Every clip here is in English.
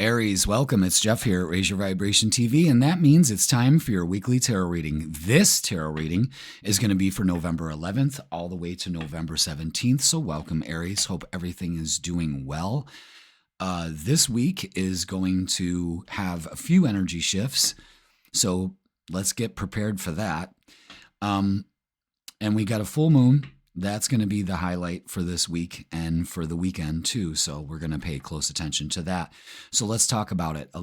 Aries, welcome. It's Jeff here at Raise Your Vibration TV, and that means it's time for your weekly tarot reading. This tarot reading is going to be for November 11th all the way to November 17th. So welcome, Aries. Hope everything is doing well. This week is going to have a few energy shifts, so let's get prepared for that. And we got a full moon. That's going to be the highlight for this week and for the weekend too. So we're going to pay close attention to that. So let's talk about it.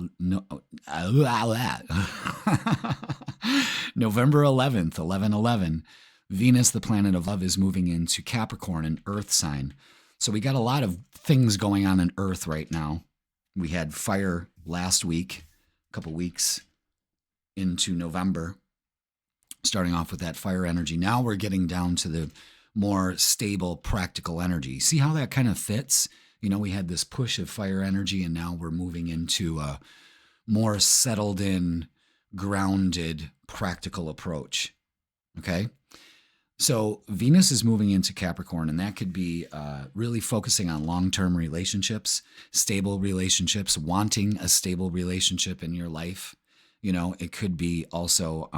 November 11th, 11/11, Venus, the planet of love, is moving into Capricorn, an earth sign. So we got a lot of things going on in earth right now. We had fire last week, a couple weeks into November, starting off with that fire energy. Now we're getting down to the more stable, practical energy. See how that kind of fits? You know, we had this push of fire energy, and now we're moving into a more settled in, grounded, practical approach. Okay? So Venus is moving into Capricorn, and that could be really focusing on long-term relationships, stable relationships, wanting a stable relationship in your life. You know, it could be also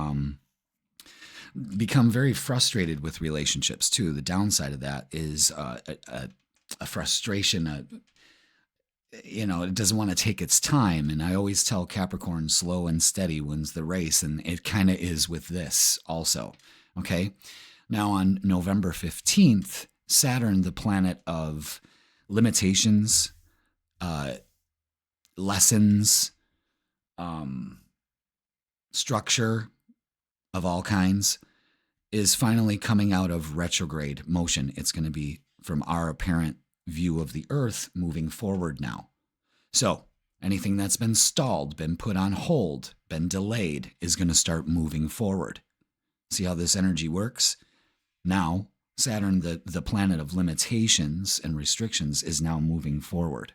become very frustrated with relationships too. The downside of that is a frustration. It doesn't want to take its time. And I always tell Capricorn, slow and steady wins the race. And it kind of is with this also. Okay. Now on November 15th, Saturn, the planet of limitations, lessons, structure of all kinds, is finally coming out of retrograde motion. It's going to be from our apparent view of the earth moving forward now. So anything that's been stalled, been put on hold, been delayed is going to start moving forward. See how this energy works? Now, Saturn, the planet of limitations and restrictions, is now moving forward.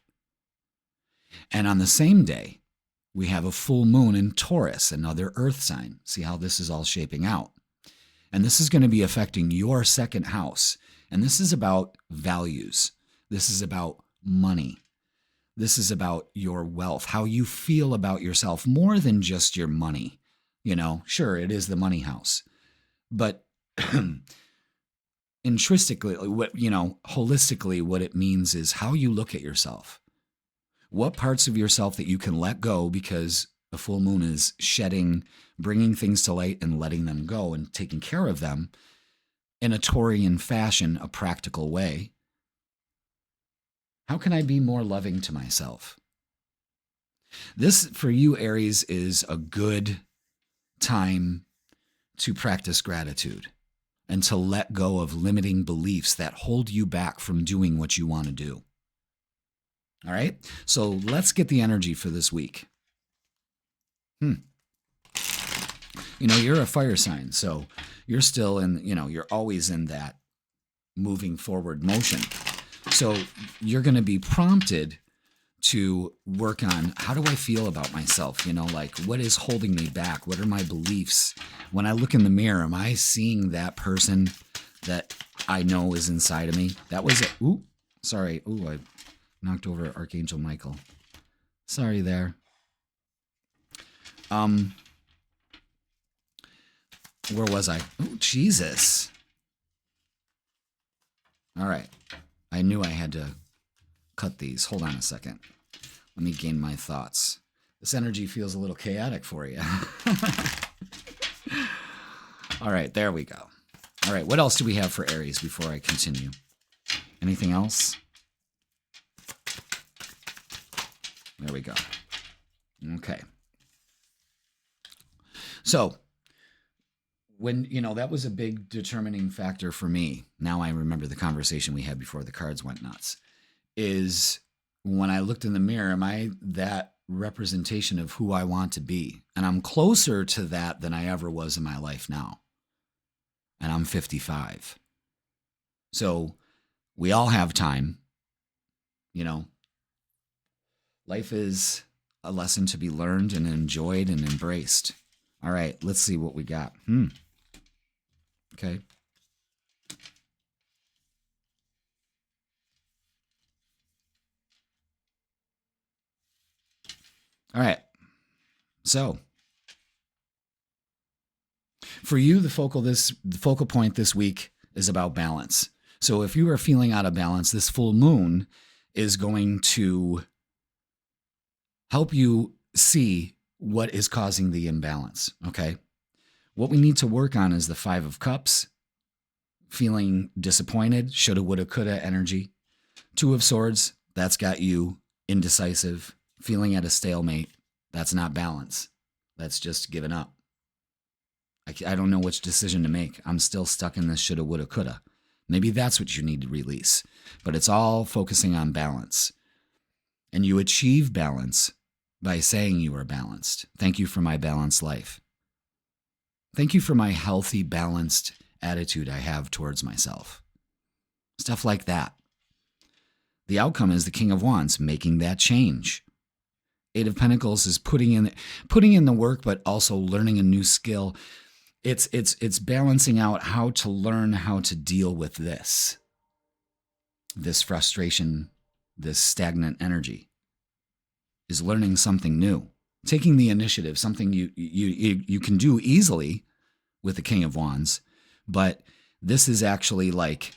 And on the same day, we have a full moon in Taurus, another earth sign. See how this is all shaping out. And this is going to be affecting your second house. And this is about values. This is about money. This is about your wealth, how you feel about yourself, more than just your money. You know, sure, it is the money house. But intrinsically, holistically, what it means is how you look at yourself. What parts of yourself that you can let go, because the full moon is shedding, bringing things to light and letting them go and taking care of them in a Taurian fashion, a practical way. How can I be more loving to myself? This, for you, Aries, is a good time to practice gratitude and to let go of limiting beliefs that hold you back from doing what you want to do. All right, so let's get the energy for this week. You're a fire sign, so you're still in, you're always in that moving forward motion. So you're going to be prompted to work on, how do I feel about myself? What is holding me back? What are my beliefs? When I look in the mirror, am I seeing that person that I know is inside of me? That was it. Ooh, sorry. Ooh, I knocked over Archangel Michael. Sorry there. Where was I? Oh, Jesus. All right. I knew I had to cut these. Hold on a second. Let me gain my thoughts. This energy feels a little chaotic for you. All right, there we go. All right, what else do we have for Aries before I continue? Anything else? There we go. Okay. So, when, that was a big determining factor for me. Now I remember the conversation we had before the cards went nuts. Is when I looked in the mirror, am I that representation of who I want to be? And I'm closer to that than I ever was in my life now. And I'm 55. So we all have time. Life is a lesson to be learned and enjoyed and embraced. All right, let's see what we got. Okay. All right. So for you, the focal point this week is about balance. So if you are feeling out of balance, this full moon is going to help you see what is causing the imbalance, okay? What we need to work on is the 5 of Cups, feeling disappointed, shoulda, woulda, coulda energy. 2 of Swords, that's got you indecisive, feeling at a stalemate. That's not balance. That's just giving up. I don't know which decision to make. I'm still stuck in this shoulda, woulda, coulda. Maybe that's what you need to release. But it's all focusing on balance. And you achieve balance by saying you are balanced. Thank you for my balanced life. Thank you for my healthy, balanced attitude I have towards myself. Stuff like that. The outcome is the King of Wands, making that change. 8 of Pentacles is putting in the work, but also learning a new skill. It's balancing out how to learn how to deal with this frustration, this stagnant energy. Is learning something new, taking the initiative, something you can do easily with the King of Wands, but this is actually like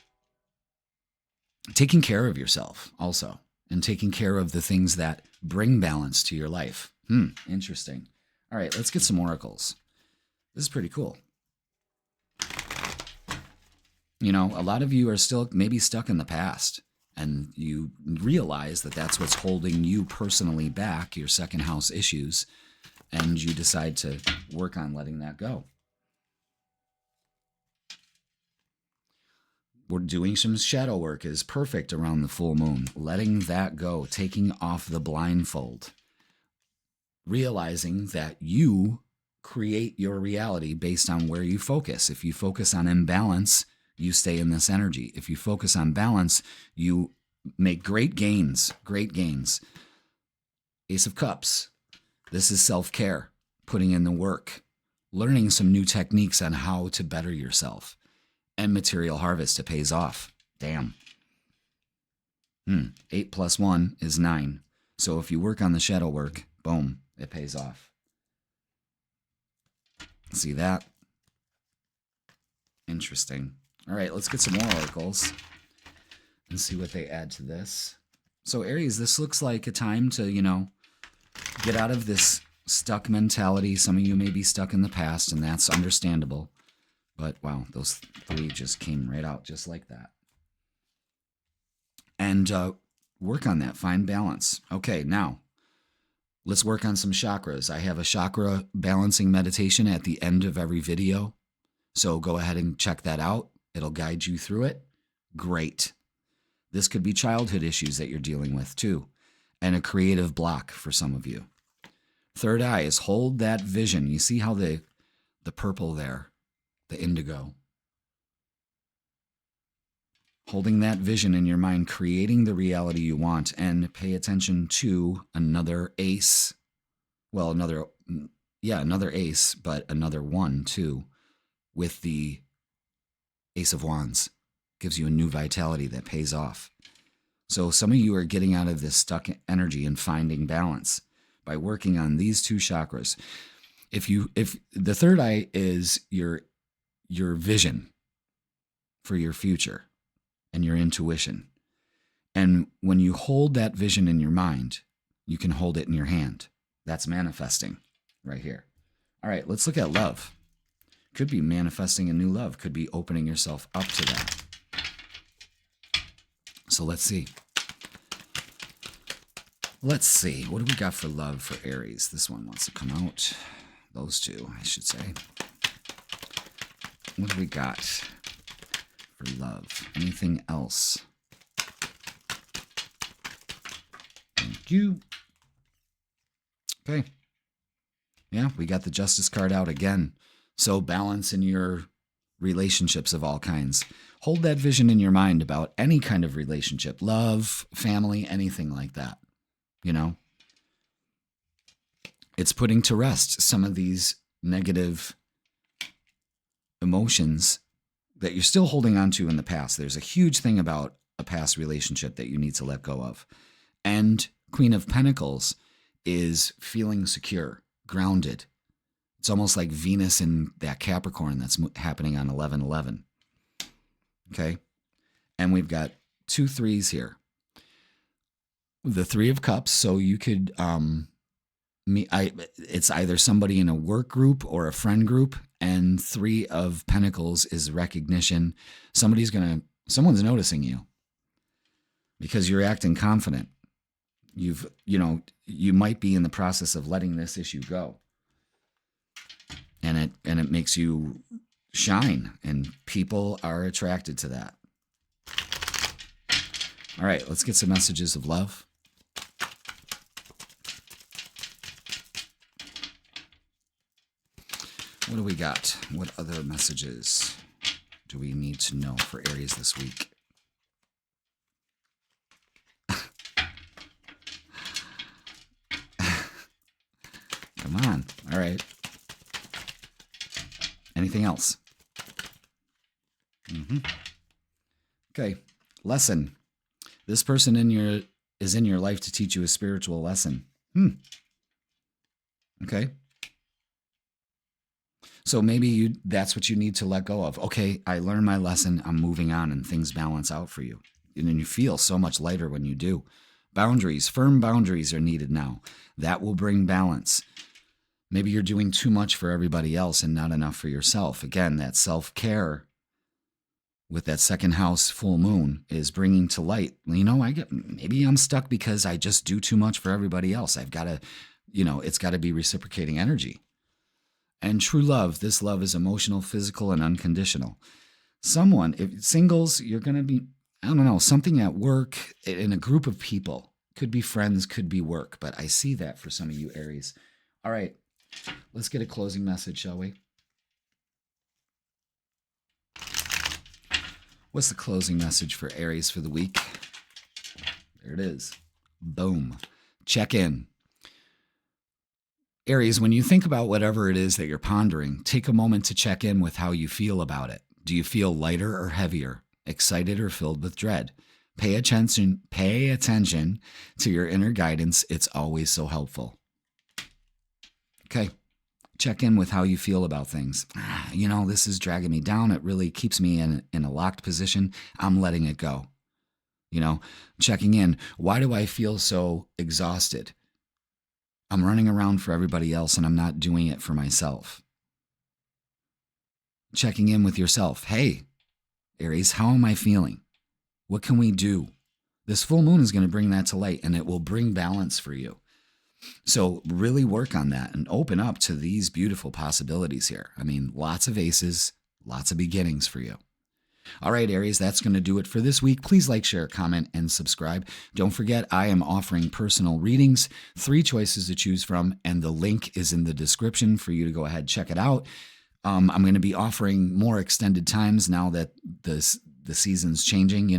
taking care of yourself also, and taking care of the things that bring balance to your life. Interesting. All right, let's get some oracles. This is pretty cool. You know, a lot of you are still maybe stuck in the past, and you realize that that's what's holding you personally back, your second house issues, and you decide to work on letting that go. We're doing some shadow work is perfect around the full moon. Letting that go, taking off the blindfold. Realizing that you create your reality based on where you focus. If you focus on imbalance, you stay in this energy. If you focus on balance, you make great gains, great gains. Ace of Cups. This is self-care, putting in the work, learning some new techniques on how to better yourself. And material harvest, it pays off. Damn. 8 plus 1 is 9. So if you work on the shadow work, boom, it pays off. See that? Interesting. All right, let's get some more oracles and see what they add to this. So Aries, this looks like a time to, get out of this stuck mentality. Some of you may be stuck in the past, and that's understandable. But wow, those 3 just came right out just like that. And work on that, find balance. Okay, now let's work on some chakras. I have a chakra balancing meditation at the end of every video. So go ahead and check that out. It'll guide you through it. Great. This could be childhood issues that you're dealing with too, and a creative block for some of you. Third eye is hold that vision. You see how the purple there, the indigo. Holding that vision in your mind, creating the reality you want, and pay attention to another ace. Well, another ace, but another 1 too, with the Ace of Wands. Gives you a new vitality that pays off. So some of you are getting out of this stuck energy and finding balance by working on these 2 chakras. If the third eye is your vision for your future and your intuition. And when you hold that vision in your mind, you can hold it in your hand. That's manifesting right here. All right, let's look at love. Could be manifesting a new love. Could be opening yourself up to that. So let's see. Let's see. What do we got for love for Aries? This one wants to come out. Those 2, I should say. What do we got for love? Anything else? Thank you. Okay. Yeah, we got the Justice card out again. So balance in your relationships of all kinds. Hold that vision in your mind about any kind of relationship, love, family, anything like that. It's putting to rest some of these negative emotions that you're still holding on to in the past. There's a huge thing about a past relationship that you need to let go of. And Queen of Pentacles is feeling secure, grounded. It's almost like Venus in that Capricorn that's happening on 11/11. Okay? And we've got 2 threes here. The 3 of Cups, so you could it's either somebody in a work group or a friend group, and 3 of Pentacles is recognition. Someone's noticing you because you're acting confident. You might be in the process of letting this issue go. And it makes you shine, and people are attracted to that. All right, let's get some messages of love. What do we got? What other messages do we need to know for Aries this week? Come on. All right. Anything else? Okay. Lesson. This person is in your life to teach you a spiritual lesson. Okay. So maybe that's what you need to let go of. Okay, I learned my lesson. I'm moving on, and things balance out for you. And then you feel so much lighter when you do. Boundaries, firm boundaries are needed now. That will bring balance. Maybe you're doing too much for everybody else and not enough for yourself. Again, that self-care with that second house full moon is bringing to light. Maybe I'm stuck because I just do too much for everybody else. I've got to, it's got to be reciprocating energy. And true love, this love is emotional, physical, and unconditional. If singles, you're going to be, something at work, in a group of people. Could be friends, could be work, but I see that for some of you Aries. All right, let's get a closing message, shall we? What's the closing message for Aries for the week? There it is. Boom. Check in. Aries, when you think about whatever it is that you're pondering, take a moment to check in with how you feel about it. Do you feel lighter or heavier, excited or filled with dread? Pay attention to your inner guidance. It's always so helpful. Okay. Check in with how you feel about things. This is dragging me down. It really keeps me in a locked position. I'm letting it go. Checking in. Why do I feel so exhausted? I'm running around for everybody else and I'm not doing it for myself. Checking in with yourself. Hey, Aries, how am I feeling? What can we do? This full moon is going to bring that to light, and it will bring balance for you. So really work on that and open up to these beautiful possibilities here. Lots of aces, lots of beginnings for you. All right, Aries, that's going to do it for this week. Please like, share, comment, and subscribe. Don't forget, I am offering personal readings, 3 choices to choose from, and the link is in the description for you to go ahead and check it out. I'm going to be offering more extended times now that the season's changing,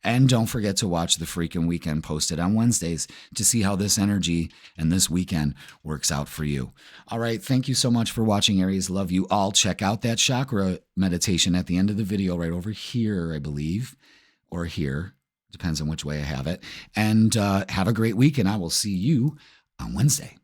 And don't forget to watch the Freakin' Weekend posted on Wednesdays to see how this energy and this weekend works out for you. All right, thank you so much for watching, Aries. Love you all. Check out that chakra meditation at the end of the video right over here, I believe, or here. Depends on which way I have it. And have a great week, and I will see you on Wednesday.